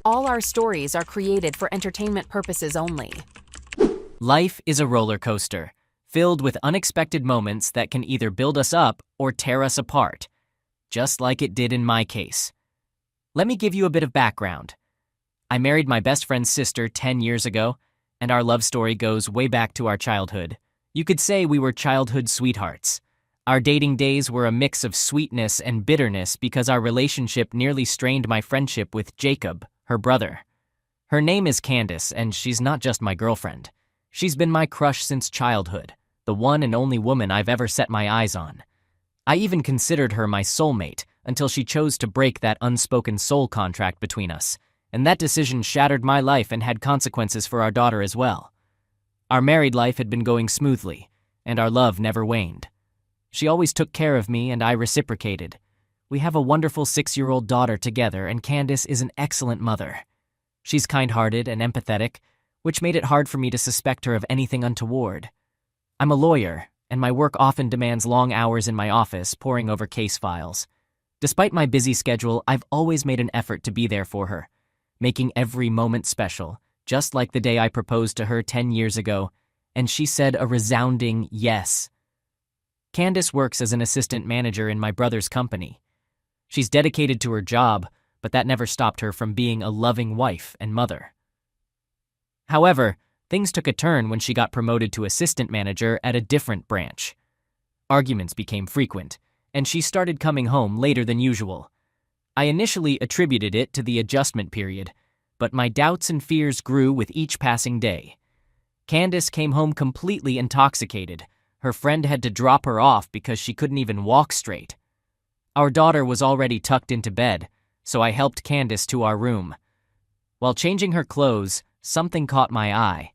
All our stories are created for entertainment purposes only. Life is a roller coaster, filled with unexpected moments that can either build us up or tear us apart, just like it did in my case. Let me give you a bit of background. I married my best friend's sister 10 years ago, and our love story goes way back to our childhood. You could say we were childhood sweethearts. Our dating days were a mix of sweetness and bitterness because our relationship nearly strained my friendship with Jacob, her brother. Her name is Candace, and she's not just my girlfriend. She's been my crush since childhood, the one and only woman I've ever set my eyes on. I even considered her my soulmate until she chose to break that unspoken soul contract between us, and that decision shattered my life and had consequences for our daughter as well. Our married life had been going smoothly, and our love never waned. She always took care of me, and I reciprocated. We have a wonderful 6-year-old daughter together, and Candace is an excellent mother. She's kind-hearted and empathetic, which made it hard for me to suspect her of anything untoward. I'm a lawyer, and my work often demands long hours in my office poring over case files. Despite my busy schedule, I've always made an effort to be there for her, making every moment special, just like the day I proposed to her 10 years ago, and she said a resounding yes. Candace works as an assistant manager in my brother's company. She's dedicated to her job, but that never stopped her from being a loving wife and mother. However, things took a turn when she got promoted to assistant manager at a different branch. Arguments became frequent, and she started coming home later than usual. I initially attributed it to the adjustment period, but my doubts and fears grew with each passing day. Candace came home completely intoxicated. Her friend had to drop her off because she couldn't even walk straight. Our daughter was already tucked into bed, so I helped Candace to our room. While changing her clothes, something caught my eye.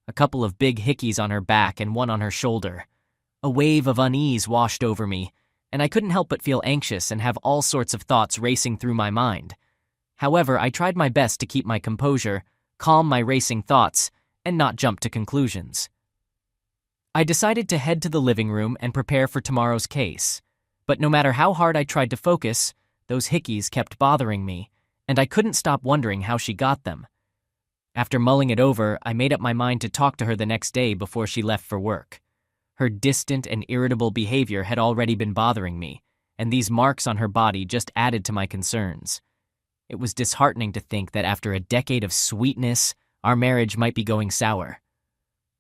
A couple of big hickeys on her back and one on her shoulder. A wave of unease washed over me, and I couldn't help but feel anxious and have all sorts of thoughts racing through my mind. However, I tried my best to keep my composure, calm my racing thoughts, and not jump to conclusions. I decided to head to the living room and prepare for tomorrow's case. But no matter how hard I tried to focus, those hickeys kept bothering me, and I couldn't stop wondering how she got them. After mulling it over, I made up my mind to talk to her the next day before she left for work. Her distant and irritable behavior had already been bothering me, and these marks on her body just added to my concerns. It was disheartening to think that after a decade of sweetness, our marriage might be going sour.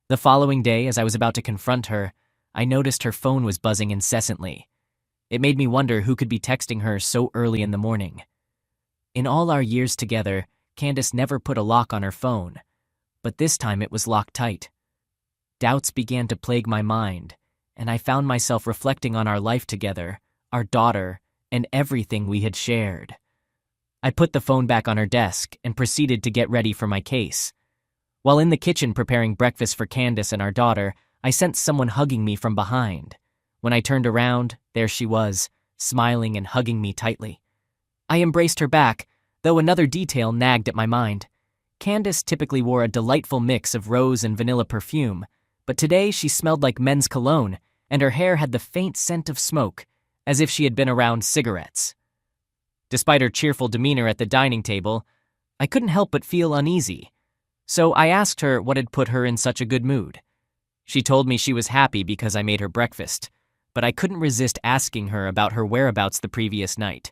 The following day, as I was about to confront her, I noticed her phone was buzzing incessantly. It made me wonder who could be texting her so early in the morning. In all our years together, Candace never put a lock on her phone, but this time it was locked tight. Doubts began to plague my mind, and I found myself reflecting on our life together, our daughter, and everything we had shared. I put the phone back on her desk and proceeded to get ready for my case. While in the kitchen preparing breakfast for Candace and our daughter, I sensed someone hugging me from behind. When I turned around, there she was, smiling and hugging me tightly. I embraced her back, though another detail nagged at my mind. Candace typically wore a delightful mix of rose and vanilla perfume, but today she smelled like men's cologne, and her hair had the faint scent of smoke, as if she had been around cigarettes. Despite her cheerful demeanor at the dining table, I couldn't help but feel uneasy. So I asked her what had put her in such a good mood. She told me she was happy because I made her breakfast, but I couldn't resist asking her about her whereabouts the previous night.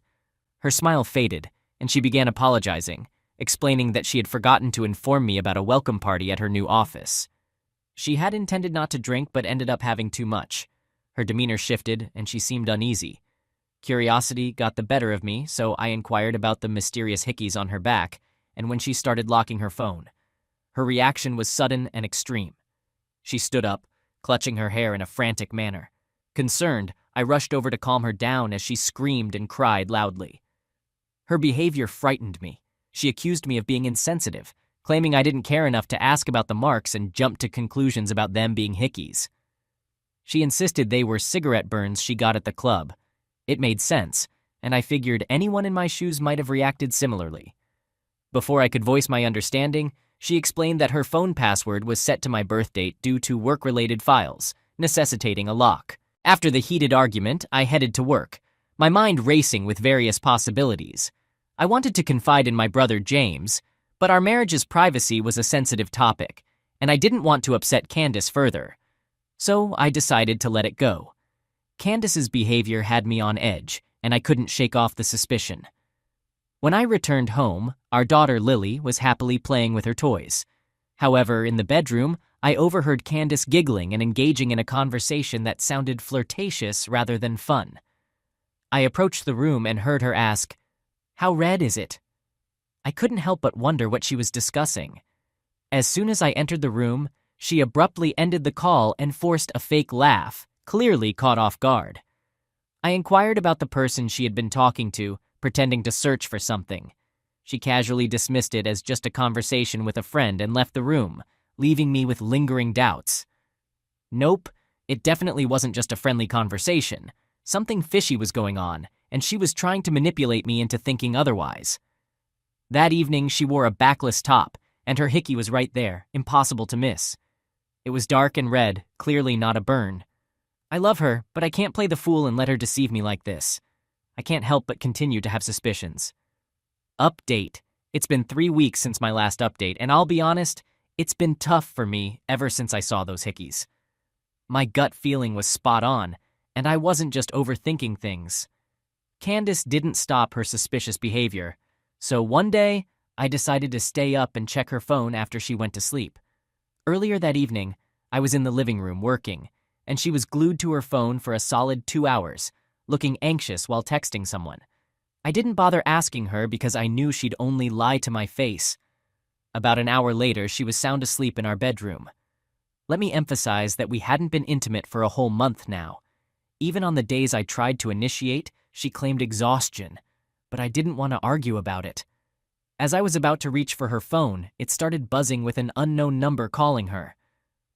Her smile faded, and she began apologizing, explaining that she had forgotten to inform me about a welcome party at her new office. She had intended not to drink but ended up having too much. Her demeanor shifted, and she seemed uneasy. Curiosity got the better of me, so I inquired about the mysterious hickeys on her back, and when she started locking her phone. Her reaction was sudden and extreme. She stood up, clutching her hair in a frantic manner. Concerned, I rushed over to calm her down as she screamed and cried loudly. Her behavior frightened me. She accused me of being insensitive, claiming I didn't care enough to ask about the marks and jumped to conclusions about them being hickeys. She insisted they were cigarette burns she got at the club. It made sense, and I figured anyone in my shoes might have reacted similarly. Before I could voice my understanding, she explained that her phone password was set to my birth date due to work-related files, necessitating a lock. After the heated argument, I headed to work, my mind racing with various possibilities. I wanted to confide in my brother James, but our marriage's privacy was a sensitive topic, and I didn't want to upset Candace further. So I decided to let it go. Candace's behavior had me on edge, and I couldn't shake off the suspicion. When I returned home, our daughter Lily was happily playing with her toys. However, in the bedroom, I overheard Candace giggling and engaging in a conversation that sounded flirtatious rather than fun. I approached the room and heard her ask, "How red is it?" I couldn't help but wonder what she was discussing. As soon as I entered the room, she abruptly ended the call and forced a fake laugh, clearly caught off guard. I inquired about the person she had been talking to, pretending to search for something. She casually dismissed it as just a conversation with a friend and left the room, leaving me with lingering doubts. Nope, it definitely wasn't just a friendly conversation. Something fishy was going on, and she was trying to manipulate me into thinking otherwise. That evening, she wore a backless top, and her hickey was right there, impossible to miss. It was dark and red, clearly not a burn. I love her, but I can't play the fool and let her deceive me like this. I can't help but continue to have suspicions. Update. It's been 3 weeks since my last update, and I'll be honest, it's been tough for me ever since I saw those hickeys. My gut feeling was spot on, and I wasn't just overthinking things. Candace didn't stop her suspicious behavior, so one day, I decided to stay up and check her phone after she went to sleep. Earlier that evening, I was in the living room working, and she was glued to her phone for a solid 2 hours, looking anxious while texting someone. I didn't bother asking her because I knew she'd only lie to my face. About an hour later, she was sound asleep in our bedroom. Let me emphasize that we hadn't been intimate for a whole month now. Even on the days I tried to initiate, she claimed exhaustion, but I didn't want to argue about it. As I was about to reach for her phone, it started buzzing with an unknown number calling her.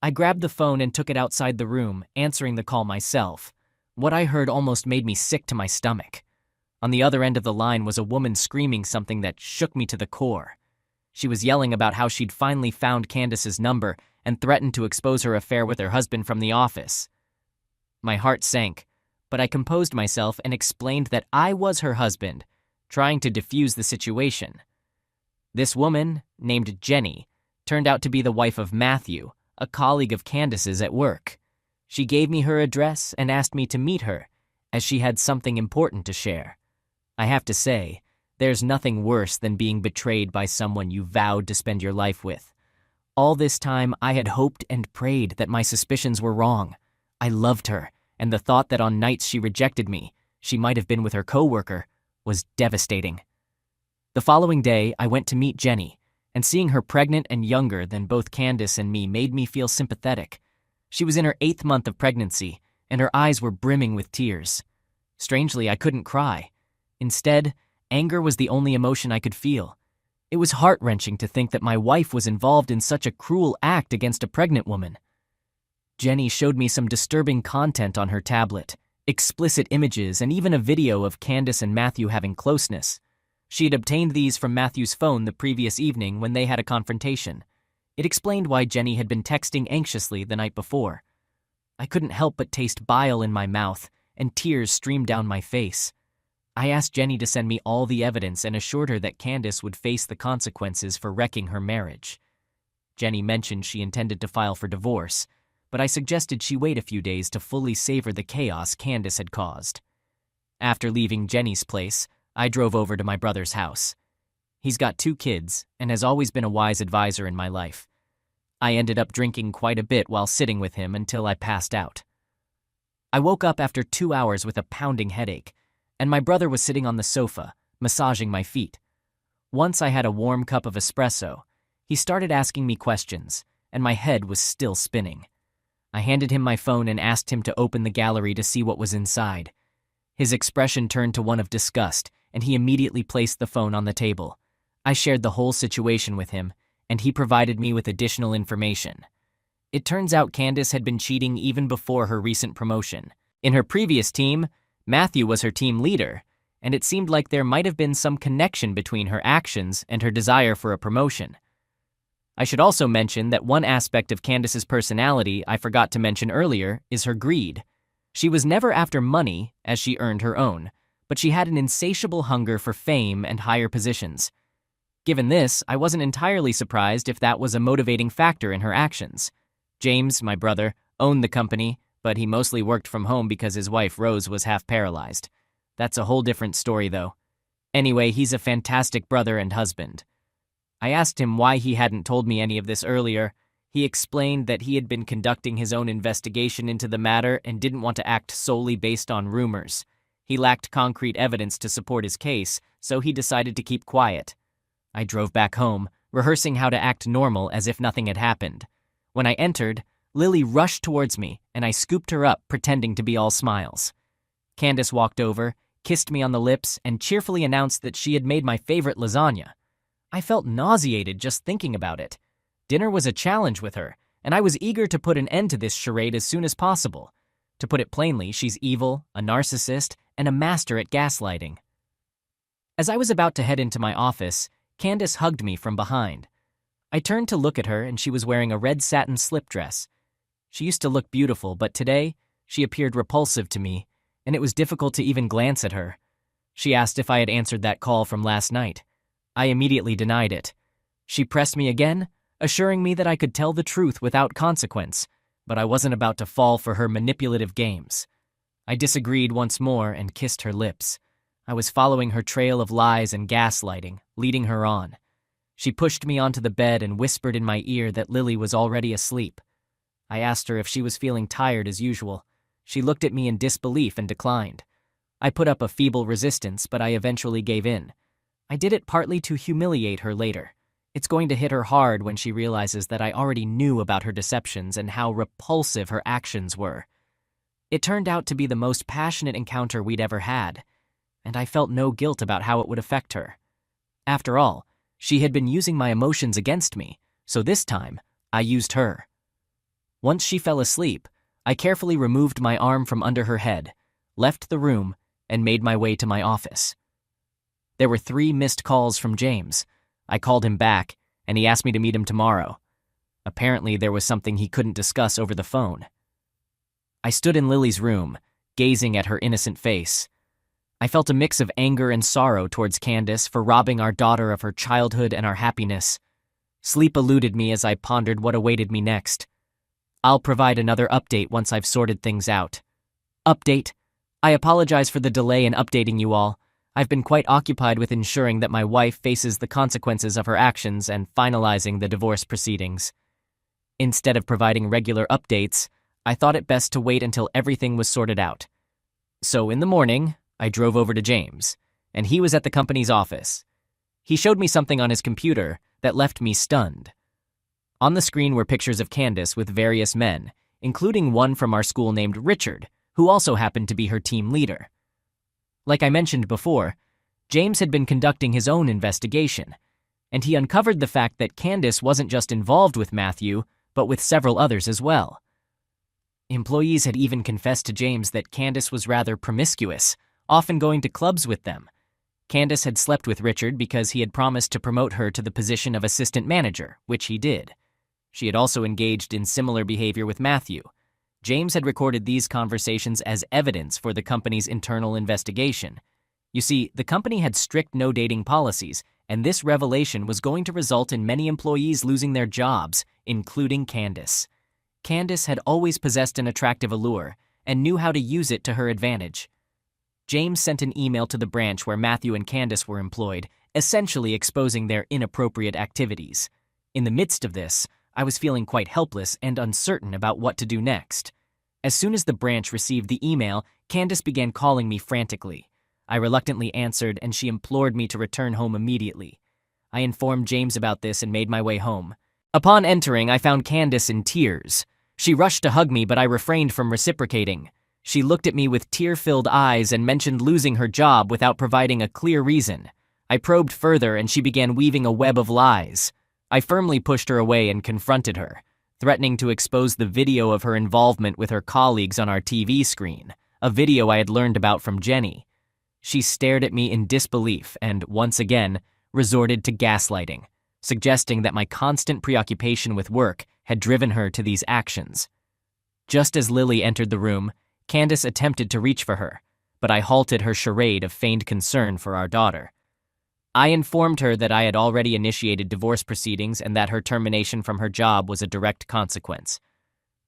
I grabbed the phone and took it outside the room, answering the call myself. What I heard almost made me sick to my stomach. On the other end of the line was a woman screaming something that shook me to the core. She was yelling about how she'd finally found Candace's number and threatened to expose her affair with her husband from the office. My heart sank, but I composed myself and explained that I was her husband, trying to defuse the situation. This woman, named Jenny, turned out to be the wife of Matthew, a colleague of Candace's at work. She gave me her address and asked me to meet her, as she had something important to share. I have to say, there's nothing worse than being betrayed by someone you vowed to spend your life with. All this time, I had hoped and prayed that my suspicions were wrong. I loved her, and the thought that on nights she rejected me, she might have been with her coworker, was devastating. The following day, I went to meet Jenny, and seeing her pregnant and younger than both Candace and me made me feel sympathetic. She was in her 8th month of pregnancy, and her eyes were brimming with tears. Strangely, I couldn't cry. Instead, anger was the only emotion I could feel. It was heart-wrenching to think that my wife was involved in such a cruel act against a pregnant woman. Jenny showed me some disturbing content on her tablet, explicit images, and even a video of Candace and Matthew having closeness. She had obtained these from Matthew's phone the previous evening when they had a confrontation. It explained why Jenny had been texting anxiously the night before. I couldn't help but taste bile in my mouth, and tears streamed down my face. I asked Jenny to send me all the evidence and assured her that Candace would face the consequences for wrecking her marriage. Jenny mentioned she intended to file for divorce, but I suggested she wait a few days to fully savor the chaos Candace had caused. After leaving Jenny's place, I drove over to my brother's house. He's got 2 kids and has always been a wise advisor in my life. I ended up drinking quite a bit while sitting with him until I passed out. I woke up after 2 hours with a pounding headache, and my brother was sitting on the sofa, massaging my feet. Once I had a warm cup of espresso, he started asking me questions, and my head was still spinning. I handed him my phone and asked him to open the gallery to see what was inside. His expression turned to one of disgust, and he immediately placed the phone on the table. I shared the whole situation with him, and he provided me with additional information. It turns out Candace had been cheating even before her recent promotion. In her previous team, Matthew was her team leader, and it seemed like there might have been some connection between her actions and her desire for a promotion. I should also mention that one aspect of Candace's personality I forgot to mention earlier is her greed. She was never after money, as she earned her own, but she had an insatiable hunger for fame and higher positions. Given this, I wasn't entirely surprised if that was a motivating factor in her actions. James, my brother, owned the company, but he mostly worked from home because his wife Rose was half paralyzed. That's a whole different story, though. Anyway, he's a fantastic brother and husband. I asked him why he hadn't told me any of this earlier. He explained that he had been conducting his own investigation into the matter and didn't want to act solely based on rumors. He lacked concrete evidence to support his case, so he decided to keep quiet. I drove back home, rehearsing how to act normal as if nothing had happened. When I entered, Lily rushed towards me, and I scooped her up, pretending to be all smiles. Candace walked over, kissed me on the lips, and cheerfully announced that she had made my favorite lasagna. I felt nauseated just thinking about it. Dinner was a challenge with her, and I was eager to put an end to this charade as soon as possible. To put it plainly, she's evil, a narcissist, and a master at gaslighting. As I was about to head into my office, Candace hugged me from behind. I turned to look at her, and she was wearing a red satin slip dress. She used to look beautiful, but today, she appeared repulsive to me, and it was difficult to even glance at her. She asked if I had answered that call from last night. I immediately denied it. She pressed me again, assuring me that I could tell the truth without consequence, but I wasn't about to fall for her manipulative games. I disagreed once more and kissed her lips. I was following her trail of lies and gaslighting, leading her on. She pushed me onto the bed and whispered in my ear that Lily was already asleep. I asked her if she was feeling tired as usual. She looked at me in disbelief and declined. I put up a feeble resistance, but I eventually gave in. I did it partly to humiliate her later. It's going to hit her hard when she realizes that I already knew about her deceptions and how repulsive her actions were. It turned out to be the most passionate encounter we'd ever had, and I felt no guilt about how it would affect her. After all, she had been using my emotions against me, so this time, I used her. Once she fell asleep, I carefully removed my arm from under her head, left the room, and made my way to my office. There were 3 missed calls from James. I called him back, and he asked me to meet him tomorrow. Apparently, there was something he couldn't discuss over the phone. I stood in Lily's room, gazing at her innocent face. I felt a mix of anger and sorrow towards Candace for robbing our daughter of her childhood and our happiness. Sleep eluded me as I pondered what awaited me next. I'll provide another update once I've sorted things out. Update. I apologize for the delay in updating you all. I've been quite occupied with ensuring that my wife faces the consequences of her actions and finalizing the divorce proceedings. Instead of providing regular updates, I thought it best to wait until everything was sorted out. So in the morning, I drove over to James, and he was at the company's office. He showed me something on his computer that left me stunned. On the screen were pictures of Candace with various men, including one from our school named Richard, who also happened to be her team leader. Like I mentioned before, James had been conducting his own investigation, and he uncovered the fact that Candace wasn't just involved with Matthew, but with several others as well. Employees had even confessed to James that Candace was rather promiscuous, often going to clubs with them. Candace had slept with Richard because he had promised to promote her to the position of assistant manager, which he did. She had also engaged in similar behavior with Matthew. James had recorded these conversations as evidence for the company's internal investigation. You see, the company had strict no-dating policies, and this revelation was going to result in many employees losing their jobs, including Candace. Candace had always possessed an attractive allure and knew how to use it to her advantage. James sent an email to the branch where Matthew and Candace were employed, essentially exposing their inappropriate activities. In the midst of this, I was feeling quite helpless and uncertain about what to do next. As soon as the branch received the email, Candace began calling me frantically. I reluctantly answered, and she implored me to return home immediately. I informed James about this and made my way home. Upon entering, I found Candace in tears. She rushed to hug me, but I refrained from reciprocating. She looked at me with tear-filled eyes and mentioned losing her job without providing a clear reason. I probed further, and she began weaving a web of lies. I firmly pushed her away and confronted her, threatening to expose the video of her involvement with her colleagues on our TV screen, a video I had learned about from Jenny. She stared at me in disbelief and, once again, resorted to gaslighting, suggesting that my constant preoccupation with work had driven her to these actions. Just as Lily entered the room, Candace attempted to reach for her, but I halted her charade of feigned concern for our daughter. I informed her that I had already initiated divorce proceedings and that her termination from her job was a direct consequence.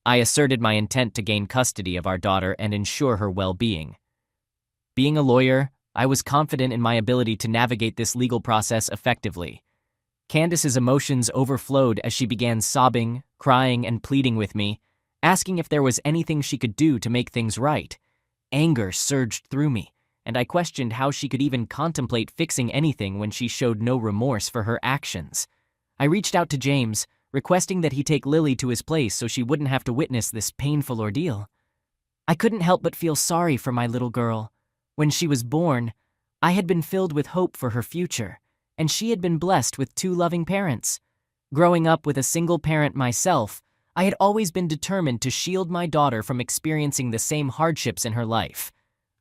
I asserted my intent to gain custody of our daughter and ensure her well-being. Being a lawyer, I was confident in my ability to navigate this legal process effectively. Candace's emotions overflowed as she began sobbing, crying, and pleading with me, asking if there was anything she could do to make things right. Anger surged through me, and I questioned how she could even contemplate fixing anything when she showed no remorse for her actions. I reached out to James, requesting that he take Lily to his place so she wouldn't have to witness this painful ordeal. I couldn't help but feel sorry for my little girl. When she was born, I had been filled with hope for her future, and she had been blessed with 2 loving parents. Growing up with a single parent myself, I had always been determined to shield my daughter from experiencing the same hardships in her life.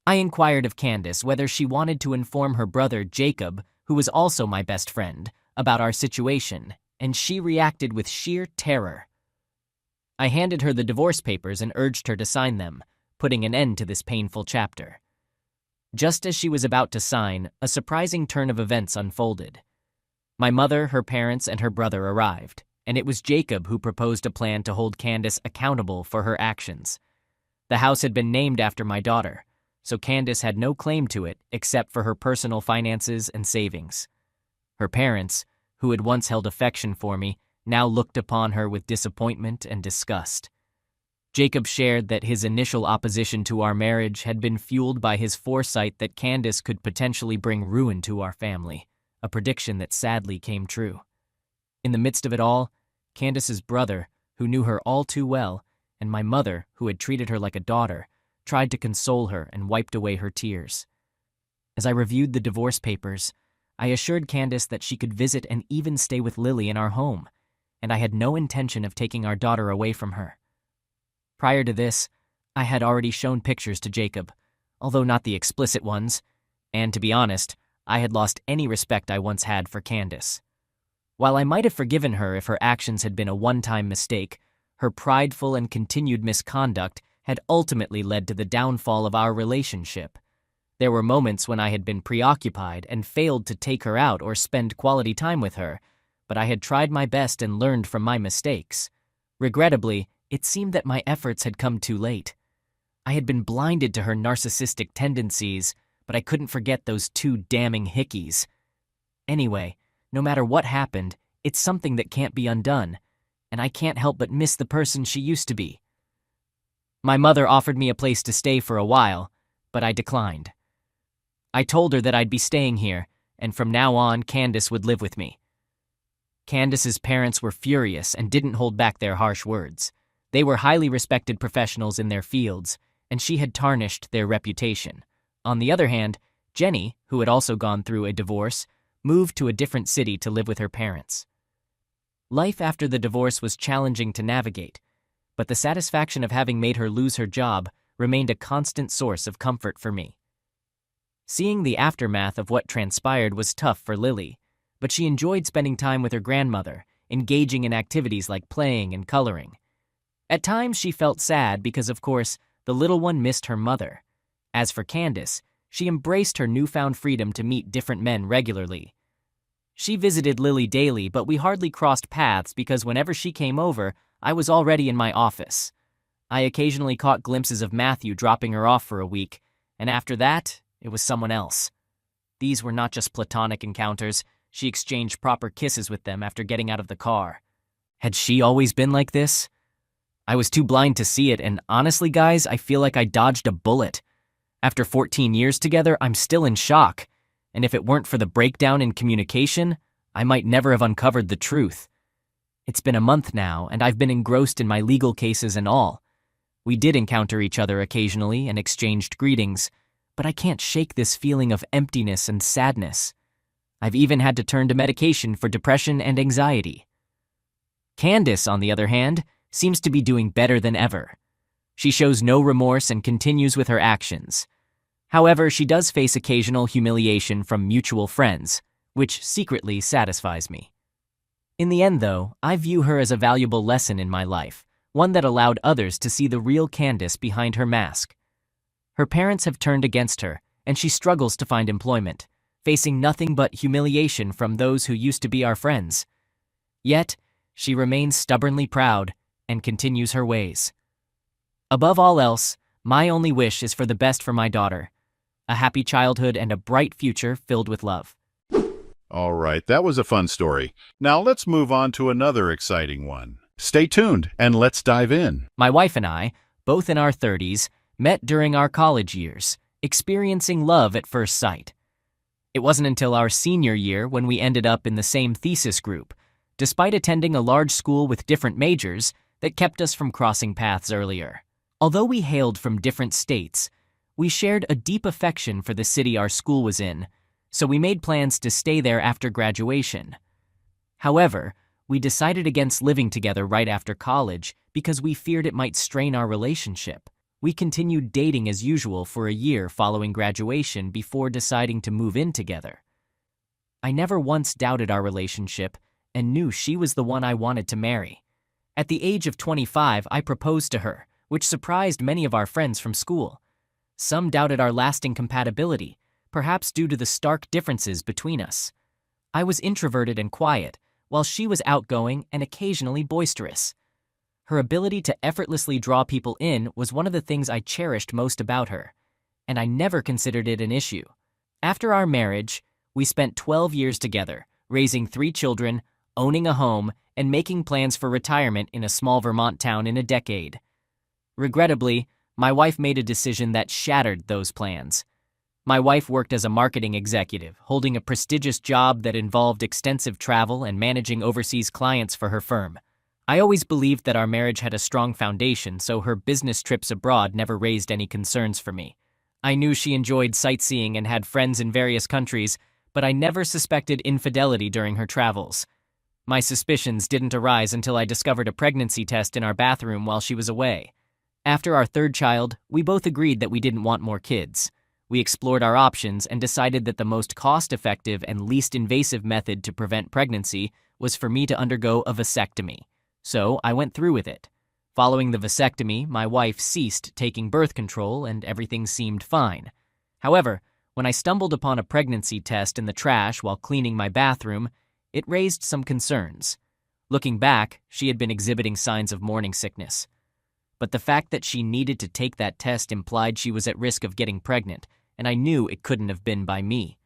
I inquired of Candace whether she wanted to inform her brother, Jacob, who was also my best friend, about our situation, and she reacted with sheer terror. I handed her the divorce papers and urged her to sign them, putting an end to this painful chapter. Just as she was about to sign, a surprising turn of events unfolded. My mother, her parents, and her brother arrived, and it was Jacob who proposed a plan to hold Candace accountable for her actions. The house had been named after my daughter, so Candace had no claim to it except for her personal finances and savings. Her parents, who had once held affection for me, now looked upon her with disappointment and disgust. Jacob shared that his initial opposition to our marriage had been fueled by his foresight that Candace could potentially bring ruin to our family, a prediction that sadly came true. In the midst of it all, Candace's brother, who knew her all too well, and my mother, who had treated her like a daughter, tried to console her and wiped away her tears. As I reviewed the divorce papers, I assured Candace that she could visit and even stay with Lily in our home, and I had no intention of taking our daughter away from her. Prior to this, I had already shown pictures to Jacob, although not the explicit ones, and to be honest, I had lost any respect I once had for Candace. While I might have forgiven her if her actions had been a one-time mistake, her prideful and continued misconduct had ultimately led to the downfall of our relationship. There were moments when I had been preoccupied and failed to take her out or spend quality time with her, but I had tried my best and learned from my mistakes. Regrettably, it seemed that my efforts had come too late. I had been blinded to her narcissistic tendencies, but I couldn't forget those 2 damning hickeys. Anyway, no matter what happened, it's something that can't be undone, and I can't help but miss the person she used to be. My mother offered me a place to stay for a while, but I declined. I told her that I'd be staying here, and from now on, Candace would live with me. Candace's parents were furious and didn't hold back their harsh words. They were highly respected professionals in their fields, and she had tarnished their reputation. On the other hand, Jenny, who had also gone through a divorce, moved to a different city to live with her parents. Life after the divorce was challenging to navigate, but the satisfaction of having made her lose her job remained a constant source of comfort for me. Seeing the aftermath of what transpired was tough for Lily, but she enjoyed spending time with her grandmother, engaging in activities like playing and coloring. At times she felt sad because, of course, the little one missed her mother. As for Candace, she embraced her newfound freedom to meet different men regularly. She visited Lily daily, but we hardly crossed paths because whenever she came over, I was already in my office. I occasionally caught glimpses of Matthew dropping her off for a week, and after that, it was someone else. These were not just platonic encounters. She exchanged proper kisses with them after getting out of the car. Had she always been like this? I was too blind to see it, and honestly, guys, I feel like I dodged a bullet. After 14 years together, I'm still in shock, and if it weren't for the breakdown in communication, I might never have uncovered the truth. It's been a month now, and I've been engrossed in my legal cases and all. We did encounter each other occasionally and exchanged greetings, but I can't shake this feeling of emptiness and sadness. I've even had to turn to medication for depression and anxiety. Candace, on the other hand, seems to be doing better than ever. She shows no remorse and continues with her actions. However, she does face occasional humiliation from mutual friends, which secretly satisfies me. In the end, though, I view her as a valuable lesson in my life, one that allowed others to see the real Candace behind her mask. Her parents have turned against her, and she struggles to find employment, facing nothing but humiliation from those who used to be our friends. Yet, she remains stubbornly proud and continues her ways. Above all else, my only wish is for the best for my daughter, a happy childhood and a bright future filled with love. All right, that was a fun story. Now let's move on to another exciting one. Stay tuned and let's dive in. My wife and I, both in our 30s, met during our college years, experiencing love at first sight. It wasn't until our senior year when we ended up in the same thesis group, despite attending a large school with different majors, that kept us from crossing paths earlier. Although we hailed from different states, we shared a deep affection for the city our school was in, so we made plans to stay there after graduation. However, we decided against living together right after college because we feared it might strain our relationship. We continued dating as usual for a year following graduation before deciding to move in together. I never once doubted our relationship and knew she was the one I wanted to marry. At the age of 25, I proposed to her, which surprised many of our friends from school. Some doubted our lasting compatibility, perhaps due to the stark differences between us. I was introverted and quiet, while she was outgoing and occasionally boisterous. Her ability to effortlessly draw people in was one of the things I cherished most about her, and I never considered it an issue. After our marriage, we spent 12 years together, raising 3 children, owning a home, and making plans for retirement in a small Vermont town in a decade. Regrettably, my wife made a decision that shattered those plans. My wife worked as a marketing executive, holding a prestigious job that involved extensive travel and managing overseas clients for her firm. I always believed that our marriage had a strong foundation, so her business trips abroad never raised any concerns for me. I knew she enjoyed sightseeing and had friends in various countries, but I never suspected infidelity during her travels. My suspicions didn't arise until I discovered a pregnancy test in our bathroom while she was away. After our 3rd child, we both agreed that we didn't want more kids. We explored our options and decided that the most cost-effective and least invasive method to prevent pregnancy was for me to undergo a vasectomy. So I went through with it. Following the vasectomy, my wife ceased taking birth control and everything seemed fine. However, when I stumbled upon a pregnancy test in the trash while cleaning my bathroom, it raised some concerns. Looking back, she had been exhibiting signs of morning sickness. But the fact that she needed to take that test implied she was at risk of getting pregnant, and I knew it couldn't have been by me.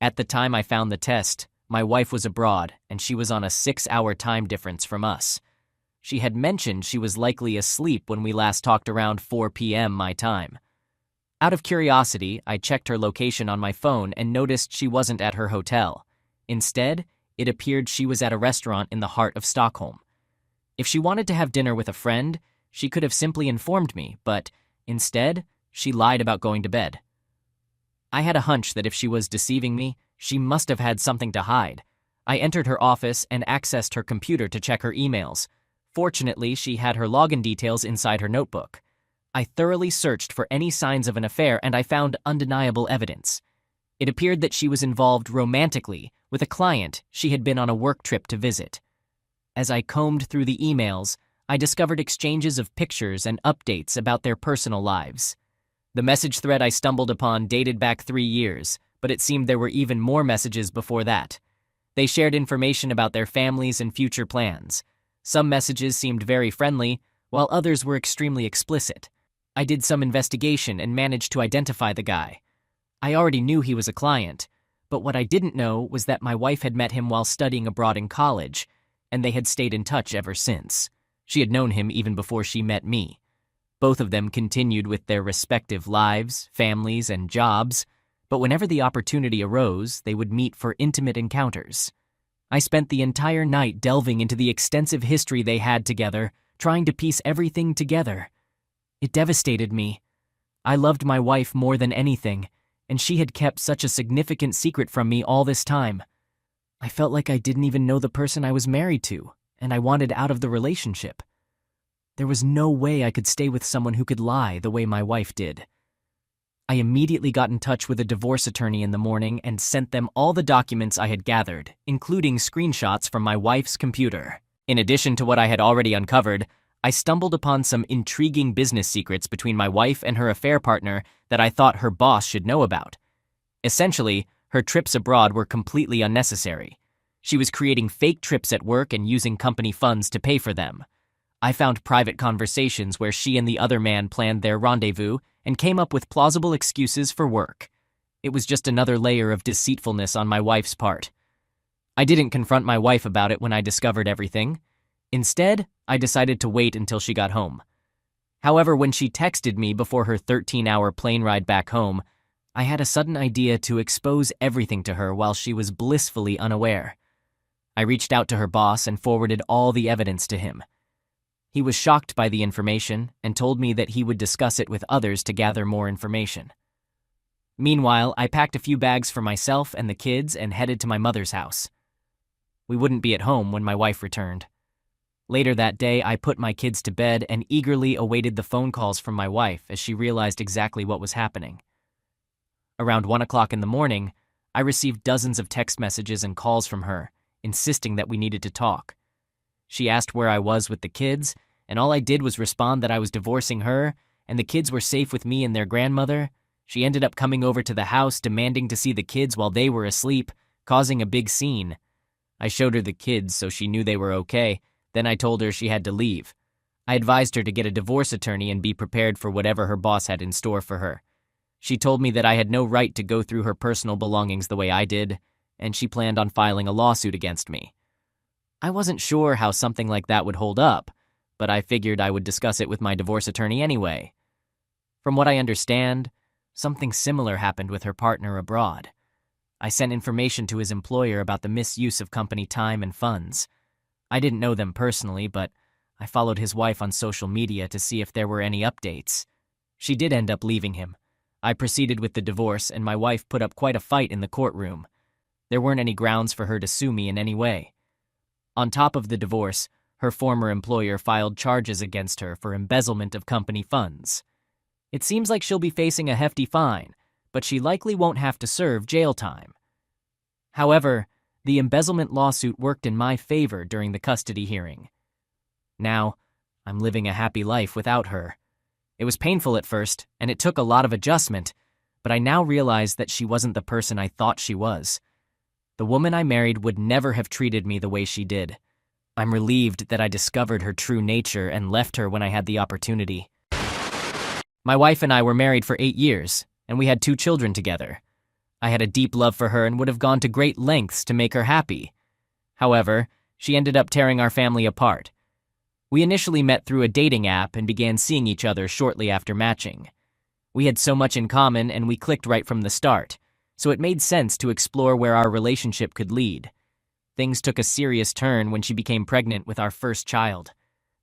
At the time I found the test, my wife was abroad, and she was on a 6-hour time difference from us. She had mentioned she was likely asleep when we last talked around 4 p.m. my time. Out of curiosity, I checked her location on my phone and noticed she wasn't at her hotel. Instead, it appeared she was at a restaurant in the heart of Stockholm. If she wanted to have dinner with a friend, she could have simply informed me, but instead, she lied about going to bed. I had a hunch that if she was deceiving me, she must have had something to hide. I entered her office and accessed her computer to check her emails. Fortunately, she had her login details inside her notebook. I thoroughly searched for any signs of an affair and I found undeniable evidence. It appeared that she was involved romantically with a client she had been on a work trip to visit. As I combed through the emails, I discovered exchanges of pictures and updates about their personal lives. The message thread I stumbled upon dated back 3 years, but it seemed there were even more messages before that. They shared information about their families and future plans. Some messages seemed very friendly, while others were extremely explicit. I did some investigation and managed to identify the guy. I already knew he was a client, but what I didn't know was that my wife had met him while studying abroad in college, and they had stayed in touch ever since. She had known him even before she met me. Both of them continued with their respective lives, families, and jobs, but whenever the opportunity arose, they would meet for intimate encounters. I spent the entire night delving into the extensive history they had together, trying to piece everything together. It devastated me. I loved my wife more than anything, and she had kept such a significant secret from me all this time. I felt like I didn't even know the person I was married to, and I wanted out of the relationship. There was no way I could stay with someone who could lie the way my wife did. I immediately got in touch with a divorce attorney in the morning and sent them all the documents I had gathered, including screenshots from my wife's computer. In addition to what I had already uncovered, I stumbled upon some intriguing business secrets between my wife and her affair partner that I thought her boss should know about. Essentially, her trips abroad were completely unnecessary. She was creating fake trips at work and using company funds to pay for them. I found private conversations where she and the other man planned their rendezvous and came up with plausible excuses for work. It was just another layer of deceitfulness on my wife's part. I didn't confront my wife about it when I discovered everything. Instead, I decided to wait until she got home. However, when she texted me before her 13-hour plane ride back home, I had a sudden idea to expose everything to her while she was blissfully unaware. I reached out to her boss and forwarded all the evidence to him. He was shocked by the information and told me that he would discuss it with others to gather more information. Meanwhile, I packed a few bags for myself and the kids and headed to my mother's house. We wouldn't be at home when my wife returned. Later that day, I put my kids to bed and eagerly awaited the phone calls from my wife as she realized exactly what was happening. Around 1 o'clock in the morning, I received dozens of text messages and calls from her, insisting that we needed to talk. She asked where I was with the kids, and all I did was respond that I was divorcing her and the kids were safe with me and their grandmother. She ended up coming over to the house demanding to see the kids while they were asleep, causing a big scene. I showed her the kids so she knew they were okay. Then I told her she had to leave. I advised her to get a divorce attorney and be prepared for whatever her boss had in store for her. She told me that I had no right to go through her personal belongings the way I did, and she planned on filing a lawsuit against me. I wasn't sure how something like that would hold up, but I figured I would discuss it with my divorce attorney anyway. From what I understand, something similar happened with her partner abroad. I sent information to his employer about the misuse of company time and funds. I didn't know them personally, but I followed his wife on social media to see if there were any updates. She did end up leaving him. I proceeded with the divorce, and my wife put up quite a fight in the courtroom. There weren't any grounds for her to sue me in any way. On top of the divorce, her former employer filed charges against her for embezzlement of company funds. It seems like she'll be facing a hefty fine, but she likely won't have to serve jail time. However, the embezzlement lawsuit worked in my favor during the custody hearing. Now, I'm living a happy life without her. It was painful at first, and it took a lot of adjustment, but I now realize that she wasn't the person I thought she was. The woman I married would never have treated me the way she did. I'm relieved that I discovered her true nature and left her when I had the opportunity. My wife and I were married for 8 years, and we had 2 children together. I had a deep love for her and would have gone to great lengths to make her happy. However, she ended up tearing our family apart. We initially met through a dating app and began seeing each other shortly after matching. We had so much in common and we clicked right from the start, so it made sense to explore where our relationship could lead. Things took a serious turn when she became pregnant with our first child.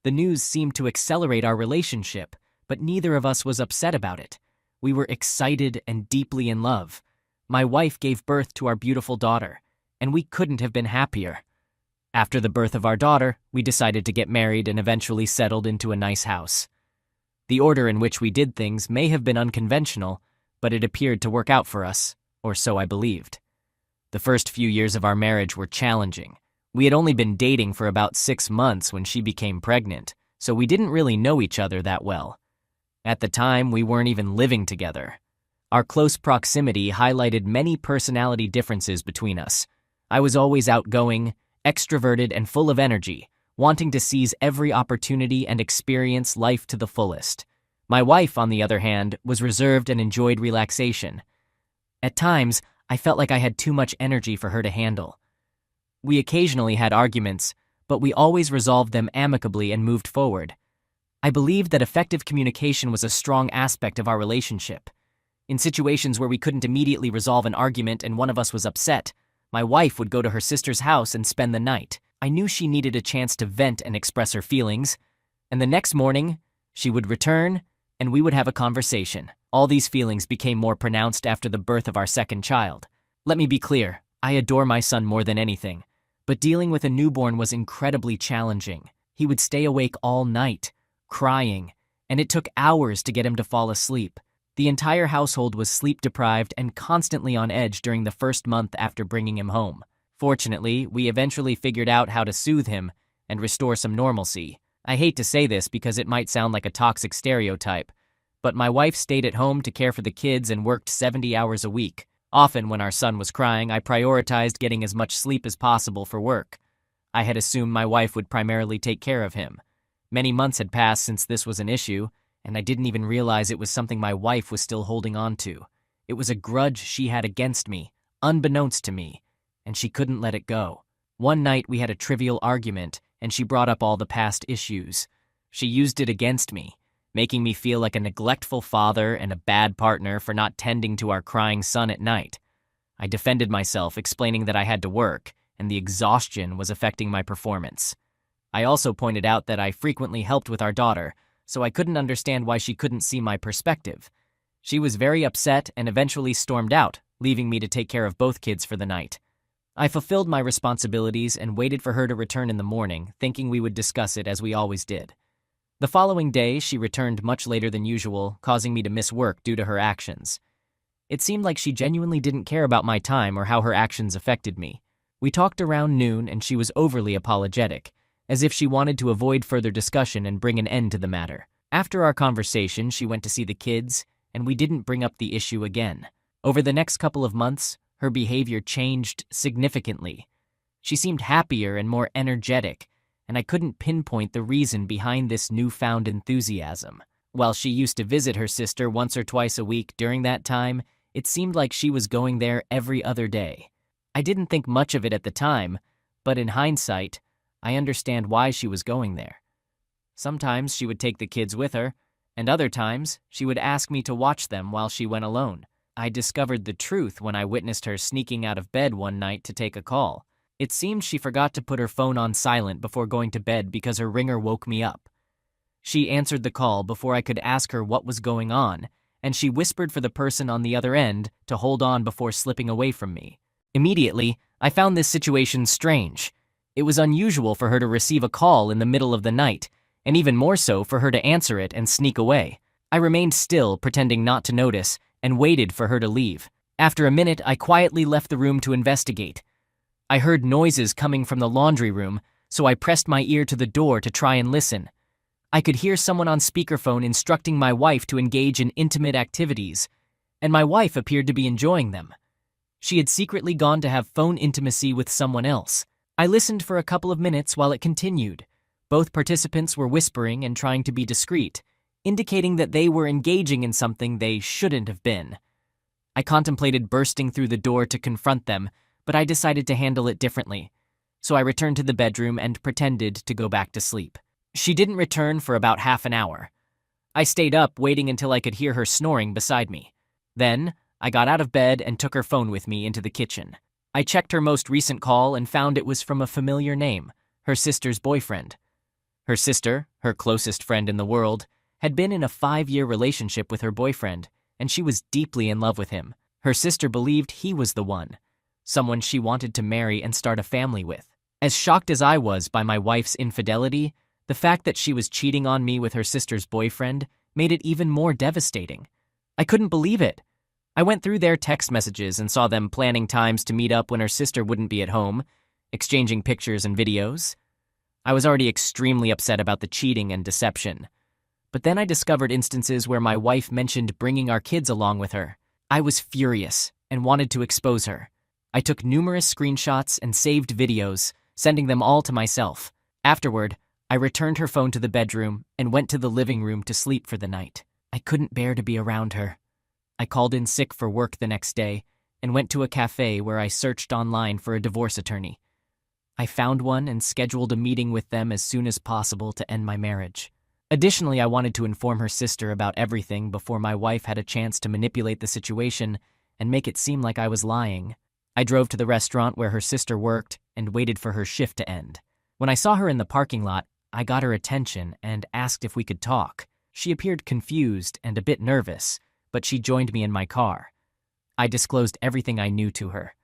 The news seemed to accelerate our relationship, but neither of us was upset about it. We were excited and deeply in love. My wife gave birth to our beautiful daughter, and we couldn't have been happier. After the birth of our daughter, we decided to get married and eventually settled into a nice house. The order in which we did things may have been unconventional, but it appeared to work out for us, or so I believed. The first few years of our marriage were challenging. We had only been dating for about 6 months when she became pregnant, so we didn't really know each other that well. At the time, we weren't even living together. Our close proximity highlighted many personality differences between us. I was always outgoing, extroverted, and full of energy, wanting to seize every opportunity and experience life to the fullest. My wife, on the other hand, was reserved and enjoyed relaxation. At times, I felt like I had too much energy for her to handle. We occasionally had arguments, but we always resolved them amicably and moved forward. I believed that effective communication was a strong aspect of our relationship. In situations where we couldn't immediately resolve an argument and one of us was upset, my wife would go to her sister's house and spend the night. I knew she needed a chance to vent and express her feelings, and the next morning, she would return and we would have a conversation. All these feelings became more pronounced after the birth of our second child. Let me be clear, I adore my son more than anything, but dealing with a newborn was incredibly challenging. He would stay awake all night, crying, and it took hours to get him to fall asleep. The entire household was sleep-deprived and constantly on edge during the first month after bringing him home. Fortunately, we eventually figured out how to soothe him and restore some normalcy. I hate to say this because it might sound like a toxic stereotype, but my wife stayed at home to care for the kids and worked 70 hours a week. Often when our son was crying, I prioritized getting as much sleep as possible for work. I had assumed my wife would primarily take care of him. Many months had passed since this was an issue, and I didn't even realize it was something my wife was still holding on to. It was a grudge she had against me, unbeknownst to me, and she couldn't let it go. One night we had a trivial argument, and she brought up all the past issues. She used it against me, making me feel like a neglectful father and a bad partner for not tending to our crying son at night. I defended myself, explaining that I had to work, and the exhaustion was affecting my performance. I also pointed out that I frequently helped with our daughter, so I couldn't understand why she couldn't see my perspective. She was very upset and eventually stormed out, leaving me to take care of both kids for the night. I fulfilled my responsibilities and waited for her to return in the morning, thinking we would discuss it as we always did. The following day, she returned much later than usual, causing me to miss work due to her actions. It seemed like she genuinely didn't care about my time or how her actions affected me. We talked around noon and she was overly apologetic, as if she wanted to avoid further discussion and bring an end to the matter. After our conversation, she went to see the kids, and we didn't bring up the issue again. Over the next couple of months, her behavior changed significantly. She seemed happier and more energetic, and I couldn't pinpoint the reason behind this newfound enthusiasm. While she used to visit her sister once or twice a week during that time, it seemed like she was going there every other day. I didn't think much of it at the time, but in hindsight, I understand why she was going there. Sometimes she would take the kids with her, and other times she would ask me to watch them while she went alone. I discovered the truth when I witnessed her sneaking out of bed one night to take a call. It seemed she forgot to put her phone on silent before going to bed because her ringer woke me up. She answered the call before I could ask her what was going on, and she whispered for the person on the other end to hold on before slipping away from me. Immediately, I found this situation strange. It was unusual for her to receive a call in the middle of the night, and even more so for her to answer it and sneak away. I remained still, pretending not to notice, and waited for her to leave. After a minute, I quietly left the room to investigate. I heard noises coming from the laundry room, so I pressed my ear to the door to try and listen. I could hear someone on speakerphone instructing my wife to engage in intimate activities, and my wife appeared to be enjoying them. She had secretly gone to have phone intimacy with someone else. I listened for a couple of minutes while it continued. Both participants were whispering and trying to be discreet, indicating that they were engaging in something they shouldn't have been. I contemplated bursting through the door to confront them, but I decided to handle it differently. So I returned to the bedroom and pretended to go back to sleep. She didn't return for about half an hour. I stayed up waiting until I could hear her snoring beside me. Then, I got out of bed and took her phone with me into the kitchen. I checked her most recent call and found it was from a familiar name, her sister's boyfriend. Her sister, her closest friend in the world, had been in a 5-year relationship with her boyfriend, and she was deeply in love with him. Her sister believed he was the one, someone she wanted to marry and start a family with. As shocked as I was by my wife's infidelity, the fact that she was cheating on me with her sister's boyfriend made it even more devastating. I couldn't believe it. I went through their text messages and saw them planning times to meet up when her sister wouldn't be at home, exchanging pictures and videos. I was already extremely upset about the cheating and deception. But then I discovered instances where my wife mentioned bringing our kids along with her. I was furious and wanted to expose her. I took numerous screenshots and saved videos, sending them all to myself. Afterward, I returned her phone to the bedroom and went to the living room to sleep for the night. I couldn't bear to be around her. I called in sick for work the next day and went to a cafe where I searched online for a divorce attorney. I found one and scheduled a meeting with them as soon as possible to end my marriage. Additionally, I wanted to inform her sister about everything before my wife had a chance to manipulate the situation and make it seem like I was lying. I drove to the restaurant where her sister worked and waited for her shift to end. When I saw her in the parking lot, I got her attention and asked if we could talk. She appeared confused and a bit nervous, but she joined me in my car. I disclosed everything I knew to her.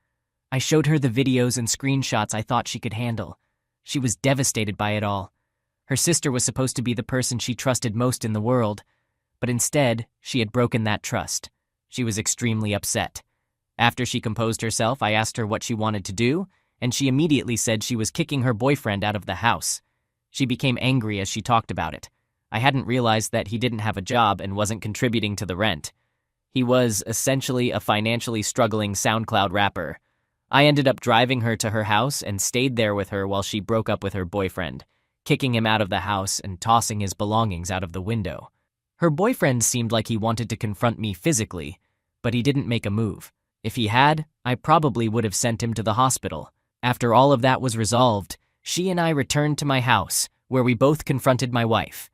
I showed her the videos and screenshots I thought she could handle. She was devastated by it all. Her sister was supposed to be the person she trusted most in the world, but instead, she had broken that trust. She was extremely upset. After she composed herself, I asked her what she wanted to do, and she immediately said she was kicking her boyfriend out of the house. She became angry as she talked about it. I hadn't realized that he didn't have a job and wasn't contributing to the rent. He was essentially a financially struggling SoundCloud rapper. I ended up driving her to her house and stayed there with her while she broke up with her boyfriend, kicking him out of the house and tossing his belongings out of the window. Her boyfriend seemed like he wanted to confront me physically, but he didn't make a move. If he had, I probably would have sent him to the hospital. After all of that was resolved, she and I returned to my house, where we both confronted my wife.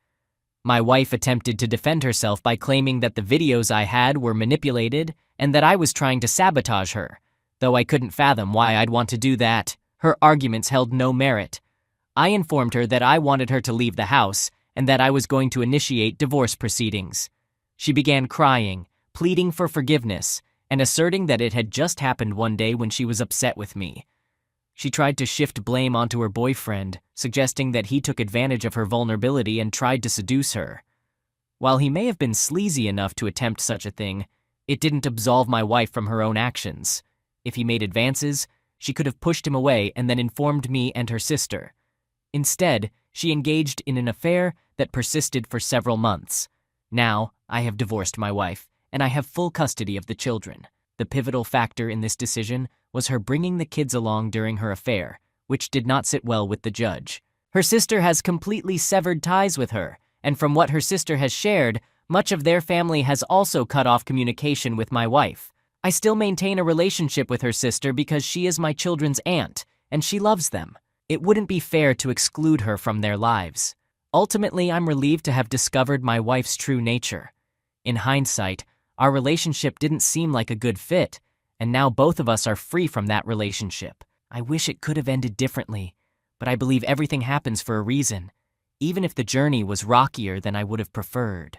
My wife attempted to defend herself by claiming that the videos I had were manipulated and that I was trying to sabotage her. Though I couldn't fathom why I'd want to do that, her arguments held no merit. I informed her that I wanted her to leave the house and that I was going to initiate divorce proceedings. She began crying, pleading for forgiveness, and asserting that it had just happened one day when she was upset with me. She tried to shift blame onto her boyfriend, suggesting that he took advantage of her vulnerability and tried to seduce her. While he may have been sleazy enough to attempt such a thing, it didn't absolve my wife from her own actions. If he made advances, she could have pushed him away and then informed me and her sister. Instead, she engaged in an affair that persisted for several months. Now, I have divorced my wife, and I have full custody of the children. The pivotal factor in this decision was her bringing the kids along during her affair, which did not sit well with the judge. Her sister has completely severed ties with her, and from what her sister has shared, much of their family has also cut off communication with my wife. I still maintain a relationship with her sister because she is my children's aunt, and she loves them. It wouldn't be fair to exclude her from their lives. Ultimately, I'm relieved to have discovered my wife's true nature. In hindsight, our relationship didn't seem like a good fit, and now both of us are free from that relationship. I wish it could have ended differently, but I believe everything happens for a reason, even if the journey was rockier than I would have preferred.